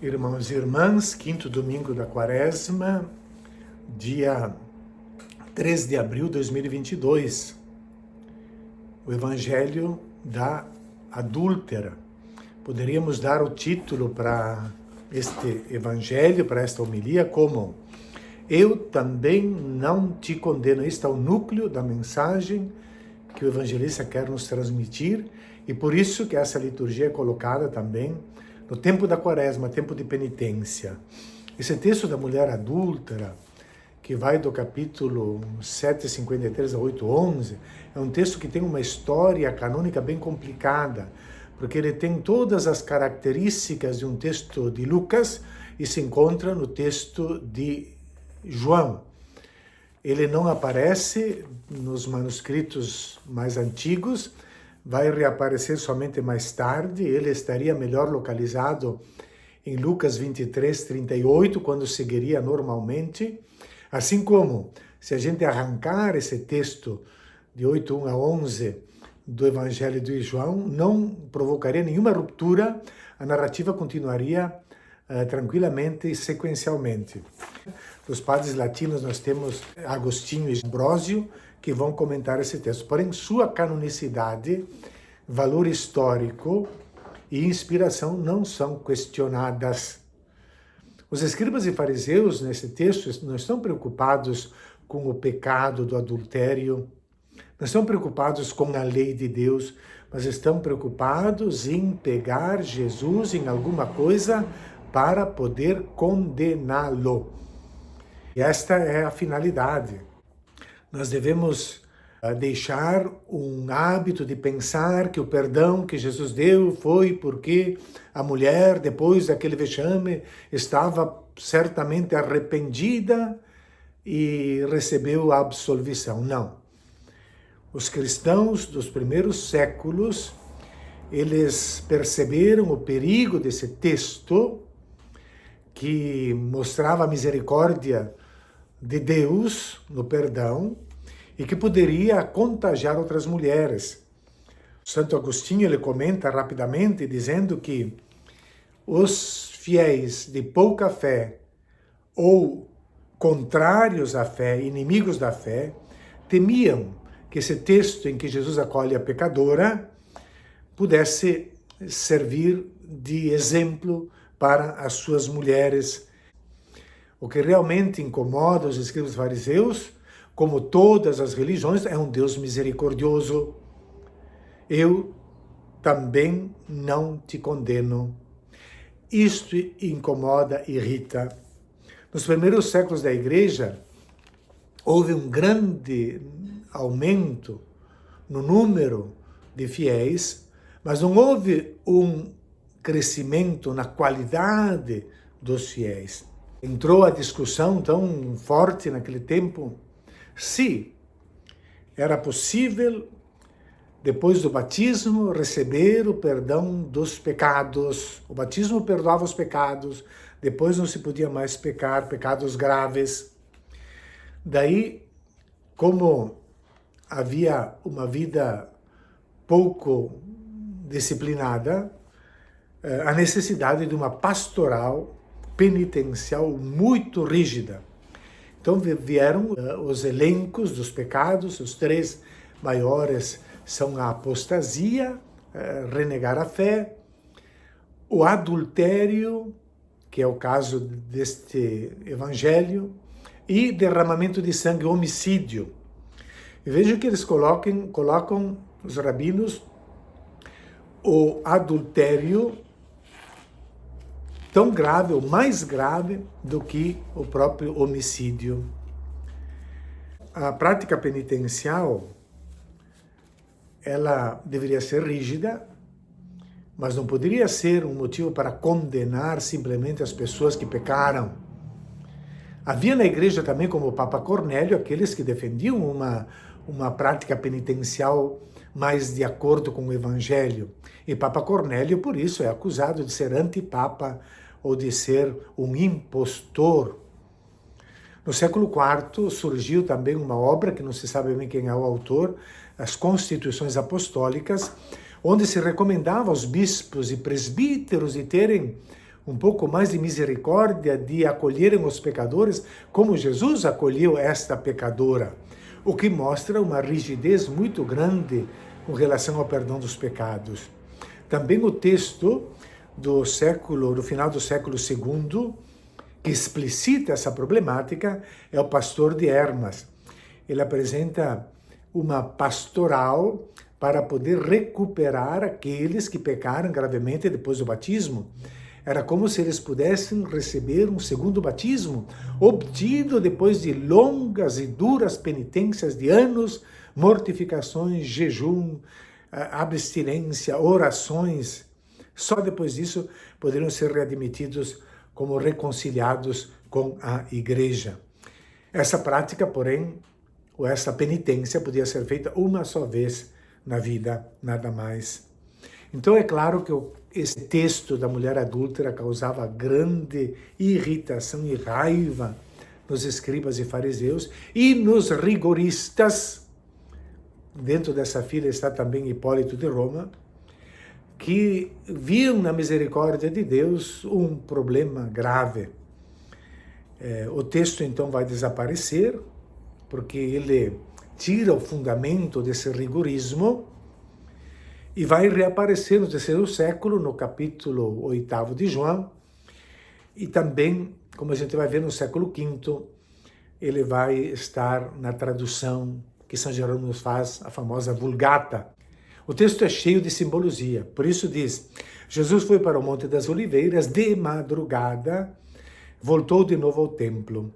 Irmãos e irmãs, quinto domingo da Quaresma, dia 3 de abril de 2022. O Evangelho da Adúltera. Poderíamos dar o título para este Evangelho, para esta homilia, como Eu também não te condeno. Este é o núcleo da mensagem que o evangelista quer nos transmitir e por isso que essa liturgia é colocada também no tempo da Quaresma, tempo de penitência. Esse texto da mulher adúltera, que vai do capítulo 7:53 a 8:11, é um texto que tem uma história canônica bem complicada, porque ele tem todas as características de um texto de Lucas e se encontra no texto de João. Ele não aparece nos manuscritos mais antigos, vai reaparecer somente mais tarde. Ele estaria melhor localizado em Lucas 23:38, quando seguiria normalmente. Assim como, se a gente arrancar esse texto de 8:1 a 11 do Evangelho de João, não provocaria nenhuma ruptura, a narrativa continuaria tranquilamente e sequencialmente. Dos padres latinos nós temos Agostinho e Ambrósio, que vão comentar esse texto. Porém, sua canonicidade, valor histórico e inspiração não são questionadas. Os escribas e fariseus, nesse texto, não estão preocupados com o pecado do adultério, não estão preocupados com a lei de Deus, mas estão preocupados em pegar Jesus em alguma coisa para poder condená-lo. E esta é a finalidade. Nós devemos deixar um hábito de pensar que o perdão que Jesus deu foi porque a mulher, depois daquele vexame, estava certamente arrependida e recebeu a absolvição. Não. Os cristãos dos primeiros séculos, eles perceberam o perigo desse texto que mostrava a misericórdia de Deus no perdão e que poderia contagiar outras mulheres. Santo Agostinho ele comenta rapidamente dizendo que os fiéis de pouca fé ou contrários à fé, inimigos da fé, temiam que esse texto em que Jesus acolhe a pecadora pudesse servir de exemplo para as suas mulheres. O que realmente incomoda os escribas fariseus, como todas as religiões, é um Deus misericordioso. Eu também não te condeno. Isto incomoda, irrita. Nos primeiros séculos da Igreja, houve um grande aumento no número de fiéis, mas não houve um crescimento na qualidade dos fiéis. Entrou a discussão tão forte naquele tempo se era possível, depois do batismo, receber o perdão dos pecados. O batismo perdoava os pecados, depois não se podia mais pecar, pecados graves. Daí, como havia uma vida pouco disciplinada, a necessidade de uma pastoral penitencial muito rígida. Então vieram os elencos dos pecados, os três maiores são a apostasia, renegar a fé, o adultério, que é o caso deste evangelho, e derramamento de sangue, homicídio. E veja que eles colocam os rabinos, o adultério tão grave, ou mais grave, do que o próprio homicídio. A prática penitencial, ela deveria ser rígida, mas não poderia ser um motivo para condenar simplesmente as pessoas que pecaram. Havia na igreja também, como o Papa Cornélio, aqueles que defendiam uma prática penitencial mais de acordo com o Evangelho. E Papa Cornélio, por isso, é acusado de ser antipapa ou de ser um impostor. No século IV surgiu também uma obra, que não se sabe bem quem é o autor, as Constituições Apostólicas, onde se recomendava aos bispos e presbíteros de terem um pouco mais de misericórdia, de acolherem os pecadores, como Jesus acolheu esta pecadora, o que mostra uma rigidez muito grande com relação ao perdão dos pecados. Também o texto do final do século II, que explicita essa problemática, é o Pastor de Hermas. Ele apresenta uma pastoral para poder recuperar aqueles que pecaram gravemente depois do batismo. Era como se eles pudessem receber um segundo batismo, obtido depois de longas e duras penitências de anos, mortificações, jejum, abstinência, orações. Só depois disso poderiam ser readmitidos como reconciliados com a igreja. Essa prática, porém, ou essa penitência podia ser feita uma só vez na vida, nada mais. Então é claro que esse texto da mulher adúltera causava grande irritação e raiva nos escribas e fariseus e nos rigoristas. Dentro dessa fila está também Hipólito de Roma, que viam na misericórdia de Deus um problema grave. O texto então vai desaparecer, porque ele tira o fundamento desse rigorismo e vai reaparecer no terceiro século, no capítulo 8 de João, e também, como a gente vai ver no século V, ele vai estar na tradução que São Jerônimo faz, a famosa Vulgata. O texto é cheio de simbologia, por isso diz: Jesus foi para o Monte das Oliveiras de madrugada, voltou de novo ao templo.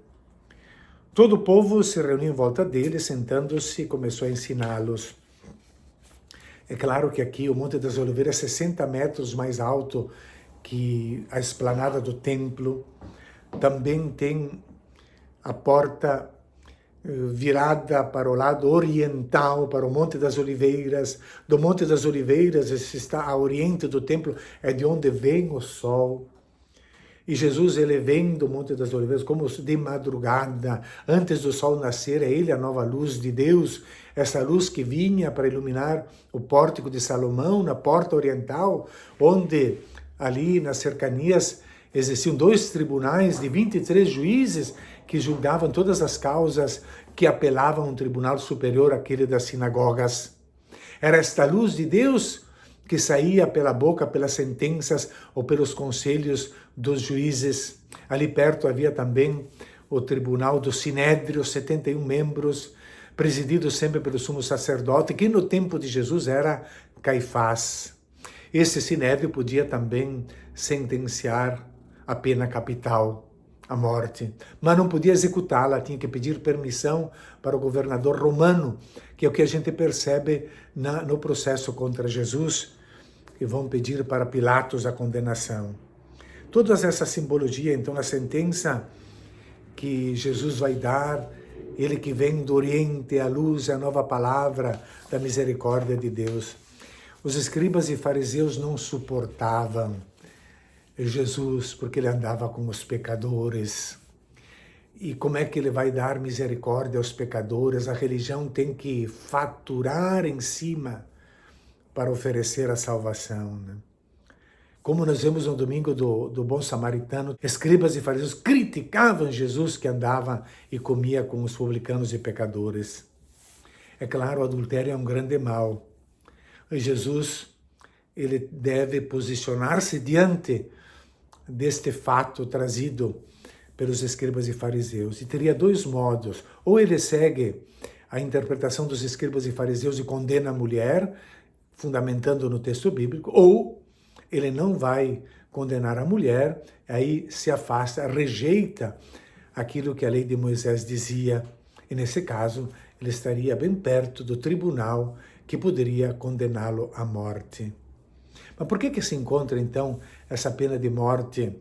Todo o povo se reuniu em volta dele, sentando-se e começou a ensiná-los. É claro que aqui o Monte das Oliveiras é 60 metros mais alto que a esplanada do templo. Também tem a porta virada para o lado oriental, para o Monte das Oliveiras. Do Monte das Oliveiras, esse está a oriente do templo, é de onde vem o sol. E Jesus, ele vem do Monte das Oliveiras como de madrugada, antes do sol nascer, é ele a nova luz de Deus, essa luz que vinha para iluminar o pórtico de Salomão, na porta oriental, onde ali nas cercanias existiam 2 tribunais de 23 juízes que julgavam todas as causas que apelavam a um tribunal superior àquele das sinagogas. Era esta luz de Deus que saía pela boca, pelas sentenças ou pelos conselhos dos juízes. Ali perto havia também o tribunal do Sinédrio, 71 membros, presidido sempre pelo sumo sacerdote, que no tempo de Jesus era Caifás. Esse Sinédrio podia também sentenciar a pena capital, a morte, mas não podia executá-la, tinha que pedir permissão para o governador romano, que é o que a gente percebe no processo contra Jesus, que vão pedir para Pilatos a condenação. Toda essa simbologia, então, a sentença que Jesus vai dar, ele que vem do Oriente, a luz, a nova palavra da misericórdia de Deus. Os escribas e fariseus não suportavam Jesus, porque ele andava com os pecadores. E como é que ele vai dar misericórdia aos pecadores? A religião tem que faturar em cima para oferecer a salvação, né? Como nós vemos no domingo do Bom Samaritano, escribas e fariseus criticavam Jesus que andava e comia com os publicanos e pecadores. É claro, o adultério é um grande mal. E Jesus, ele deve posicionar-se diante deste fato trazido pelos escribas e fariseus. E teria 2 modos. Ou ele segue a interpretação dos escribas e fariseus e condena a mulher, fundamentando no texto bíblico, ou ele não vai condenar a mulher, aí se afasta, rejeita aquilo que a lei de Moisés dizia. E nesse caso, ele estaria bem perto do tribunal que poderia condená-lo à morte. Mas por que se encontra, então, essa pena de morte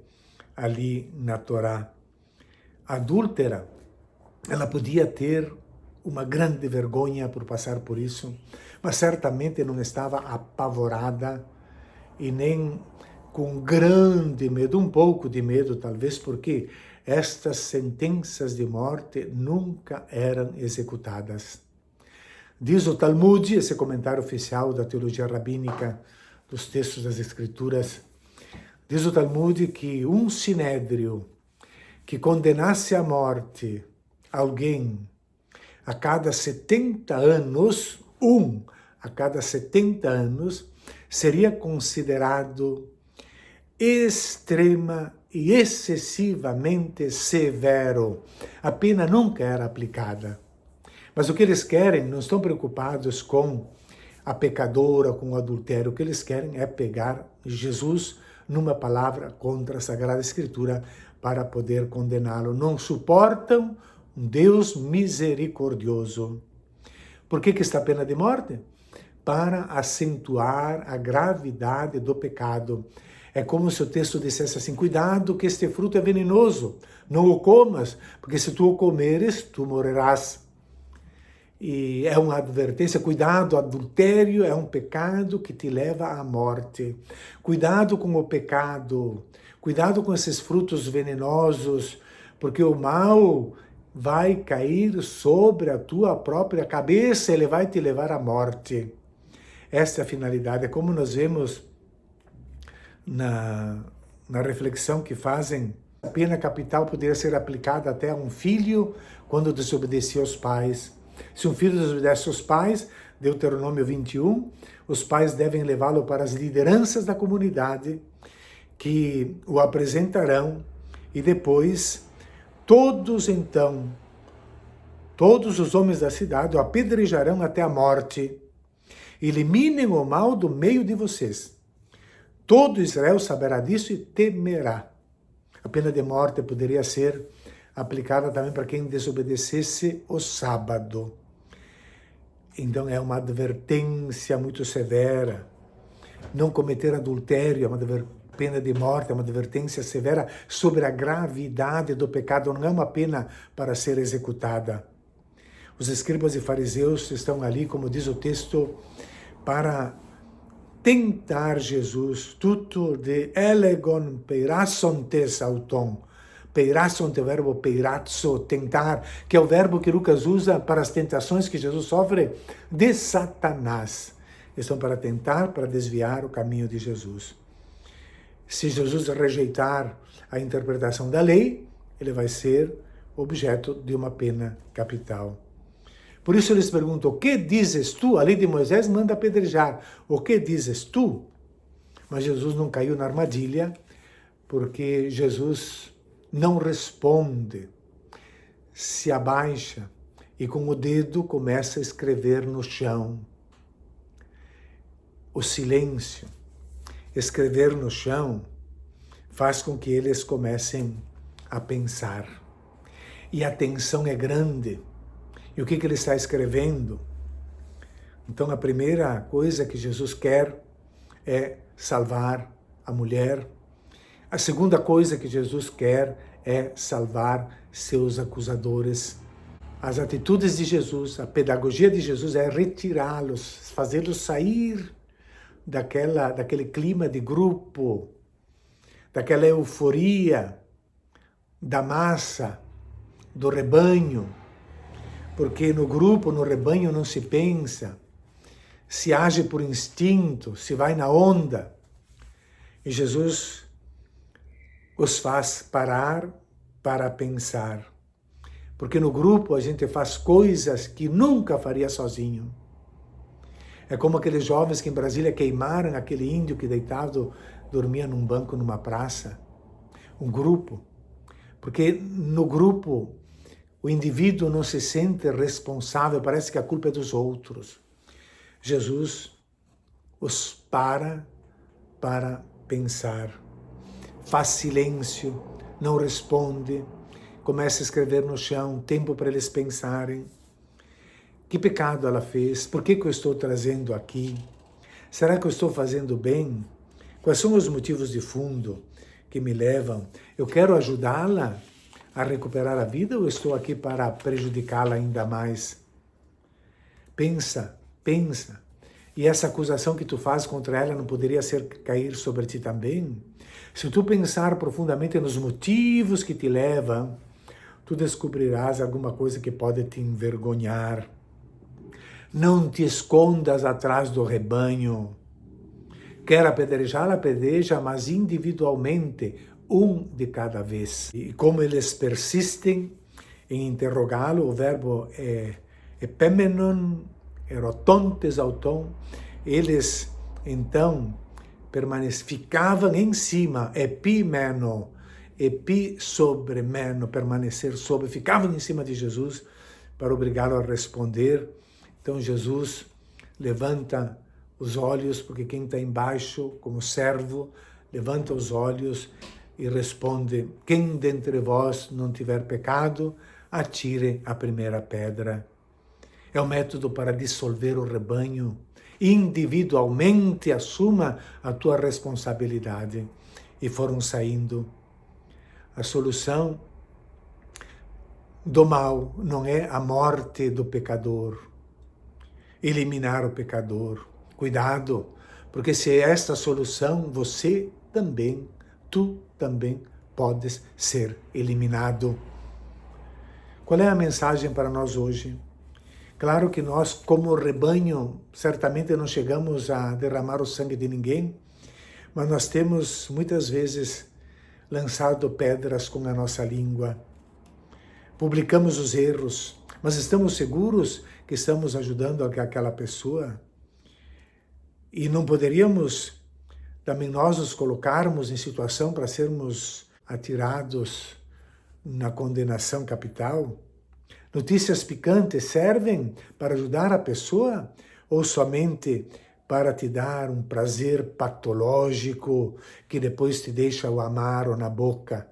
ali na Torá? A adúltera, ela podia ter uma grande vergonha por passar por isso, mas certamente não estava apavorada e nem com grande medo, um pouco de medo talvez, porque estas sentenças de morte nunca eram executadas. Diz o Talmud, esse comentário oficial da teologia rabínica, dos textos das Escrituras, Diz o Talmud que um sinédrio que condenasse à morte alguém a cada 70 anos, a cada 70 anos, seria considerado extrema e excessivamente severo. A pena nunca era aplicada. Mas o que eles querem, não estão preocupados com a pecadora, com o adultério. O que eles querem é pegar Jesus numa palavra contra a Sagrada Escritura para poder condená-lo. Não suportam um Deus misericordioso. Por que está a pena de morte? Para acentuar a gravidade do pecado. É como se o texto dissesse assim, cuidado que este fruto é venenoso, não o comas, porque se tu o comeres, tu morrerás. E é uma advertência, cuidado, adultério é um pecado que te leva à morte. Cuidado com o pecado, cuidado com esses frutos venenosos, porque o mal vai cair sobre a tua própria cabeça, ele vai te levar à morte. Esta é a finalidade, é como nós vemos na reflexão que fazem. A pena capital poderia ser aplicada até a um filho quando desobedecia aos pais. Se um filho desobedece aos pais, Deuteronômio 21, os pais devem levá-lo para as lideranças da comunidade, que o apresentarão, e depois todos os homens da cidade o apedrejarão até a morte. Eliminem o mal do meio de vocês. Todo Israel saberá disso e temerá. A pena de morte poderia ser aplicada também para quem desobedecesse o sábado. Então é uma advertência muito severa. Não cometer adultério é uma pena de morte, é uma advertência severa sobre a gravidade do pecado, não é uma pena para ser executada. Os escribas e fariseus estão ali, como diz o texto, para tentar Jesus, tudo de elegon peirasson tes auton. Peirasson é o verbo peirazzo, tentar, que é o verbo que Lucas usa para as tentações que Jesus sofre de Satanás. Estão para tentar, para desviar o caminho de Jesus. Se Jesus rejeitar a interpretação da lei, ele vai ser objeto de uma pena capital. Por isso eles perguntam, o que dizes tu? A lei de Moisés manda apedrejar. O que dizes tu? Mas Jesus não caiu na armadilha, porque Jesus não responde, se abaixa e com o dedo começa a escrever no chão. O silêncio, escrever no chão, faz com que eles comecem a pensar. E a tensão é grande. E o que ele está escrevendo? Então, a primeira coisa que Jesus quer é salvar a mulher. A segunda coisa que Jesus quer é salvar seus acusadores. As atitudes de Jesus, a pedagogia de Jesus é retirá-los, fazê-los sair daquele clima de grupo, daquela euforia da massa, do rebanho. Porque no grupo, no rebanho, não se pensa, se age por instinto, se vai na onda. E Jesus os faz parar para pensar. Porque no grupo a gente faz coisas que nunca faria sozinho. É como aqueles jovens que em Brasília queimaram aquele índio que deitado dormia num banco numa praça. Um grupo. Porque no grupo o indivíduo não se sente responsável, parece que a culpa é dos outros. Jesus os para pensar. Faz silêncio, não responde, começa a escrever no chão, tempo para eles pensarem. Que pecado ela fez? Por que eu estou trazendo aqui? Será que eu estou fazendo bem? Quais são os motivos de fundo que me levam? Eu quero ajudá-la a recuperar a vida ou estou aqui para prejudicá-la ainda mais? Pensa. E essa acusação que tu faz contra ela não poderia cair sobre ti também? Se tu pensar profundamente nos motivos que te levam, tu descobrirás alguma coisa que pode te envergonhar. Não te escondas atrás do rebanho. Quer apedrejar, apedreja, mas individualmente, um de cada vez. E como eles persistem em interrogá-lo, o verbo é epemenon, erotontes auton, eles então ficavam em cima, epimeno, epi sobre meno, permanecer sobre, ficavam em cima de Jesus para obrigá-lo a responder. Então Jesus levanta os olhos, porque quem está embaixo, como servo, levanta os olhos e responde: quem dentre vós não tiver pecado, atire a primeira pedra. É o método para dissolver o rebanho. Individualmente assuma a tua responsabilidade. E foram saindo. A solução do mal não é a morte do pecador, eliminar o pecador. Cuidado, porque se é esta a solução, tu também podes ser eliminado. Qual é a mensagem para nós hoje? Claro que nós, como rebanho, certamente não chegamos a derramar o sangue de ninguém, mas nós temos muitas vezes lançado pedras com a nossa língua. Publicamos os erros, mas estamos seguros que estamos ajudando aquela pessoa? E não poderíamos também nós nos colocarmos em situação para sermos atirados na condenação capital? Notícias picantes servem para ajudar a pessoa ou somente para te dar um prazer patológico que depois te deixa o amaro na boca?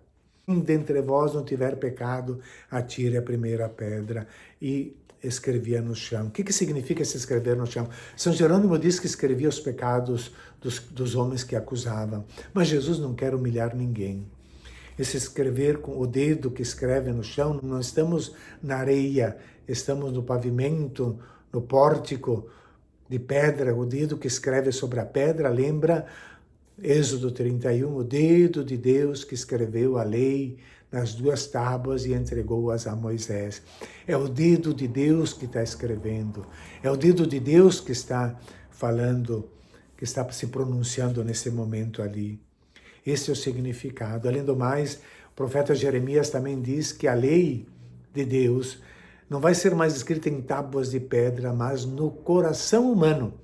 Quem dentre vós não tiver pecado, atire a primeira pedra. E escrevia no chão. O que significa se escrever no chão? São Jerônimo diz que escrevia os pecados dos homens que acusavam. Mas Jesus não quer humilhar ninguém. Esse escrever com o dedo que escreve no chão, não estamos na areia, estamos no pavimento, no pórtico de pedra. O dedo que escreve sobre a pedra lembra Êxodo 31, o dedo de Deus que escreveu a lei nas 2 tábuas e entregou-as a Moisés. É o dedo de Deus que está escrevendo, é o dedo de Deus que está falando, que está se pronunciando nesse momento ali. Esse é o significado. Além do mais, o profeta Jeremias também diz que a lei de Deus não vai ser mais escrita em tábuas de pedra, mas no coração humano.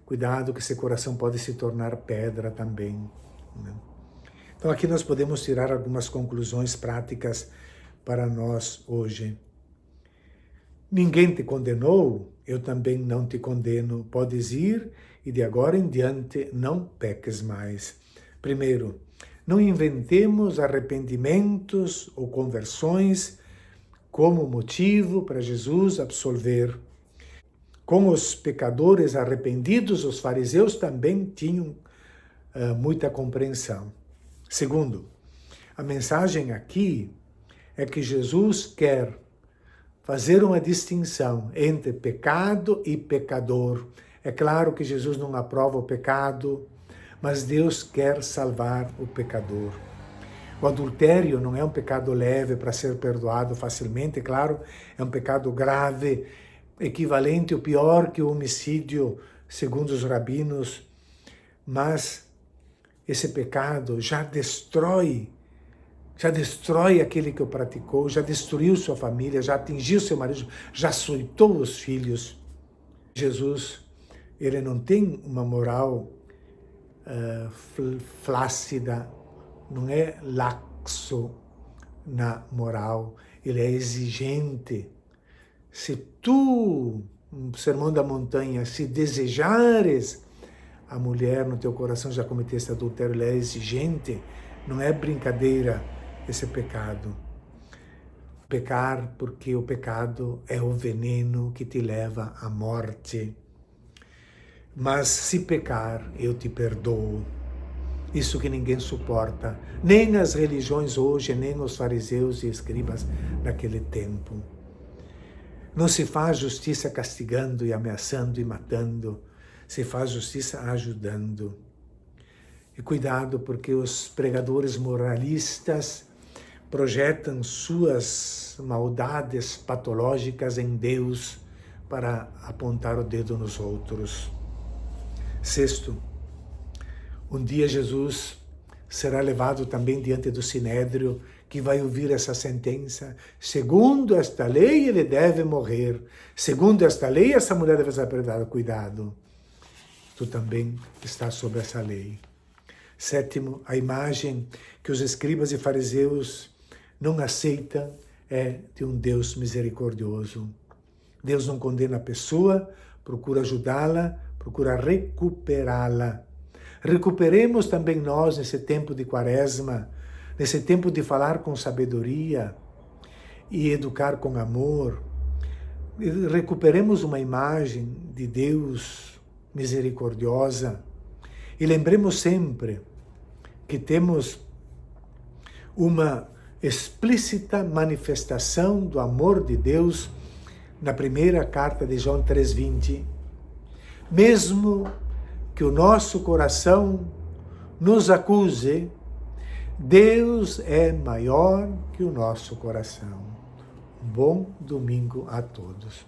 Cuidado que esse coração pode se tornar pedra também, né? Então aqui nós podemos tirar algumas conclusões práticas para nós hoje. Ninguém te condenou, eu também não te condeno. Podes ir e de agora em diante não peques mais. Primeiro, não inventemos arrependimentos ou conversões como motivo para Jesus absolver. Com os pecadores arrependidos, os fariseus também tinham muita compreensão. Segundo, a mensagem aqui é que Jesus quer fazer uma distinção entre pecado e pecador. É claro que Jesus não aprova o pecado, mas Deus quer salvar o pecador. O adultério não é um pecado leve para ser perdoado facilmente, claro, é um pecado grave, equivalente ou pior que o homicídio, segundo os rabinos, mas esse pecado já destrói aquele que o praticou, já destruiu sua família, já atingiu seu marido, já açoitou os filhos. Jesus, ele não tem uma moral flácida, não é laxo na moral, ele é exigente. Se tu, Sermão da Montanha, se desejares a mulher no teu coração, já cometeste adultério, ele é exigente, não é brincadeira esse pecado. Pecar porque o pecado é o veneno que te leva à morte. Mas se pecar, eu te perdoo. Isso que ninguém suporta, nem as religiões hoje, nem os fariseus e escribas daquele tempo. Não se faz justiça castigando e ameaçando e matando, se faz justiça ajudando. E cuidado, porque os pregadores moralistas projetam suas maldades patológicas em Deus para apontar o dedo nos outros. Sexto, Um dia Jesus será levado também diante do Sinédrio, que vai ouvir essa sentença. Segundo esta lei, ele deve morrer. Segundo esta lei, essa mulher deve ser perdoada. Cuidado, tu também estás sob essa lei. Sétimo, a imagem que os escribas e fariseus não aceitam é de um Deus misericordioso. Deus não condena a pessoa, procura ajudá-la, procura recuperá-la. Recuperemos também nós, nesse tempo de quaresma, nesse tempo de falar com sabedoria e educar com amor. Recuperemos uma imagem de Deus misericordiosa e lembremos sempre que temos uma explícita manifestação do amor de Deus na primeira carta de João 3,20. Mesmo que o nosso coração nos acuse, Deus é maior que o nosso coração. Bom domingo a todos.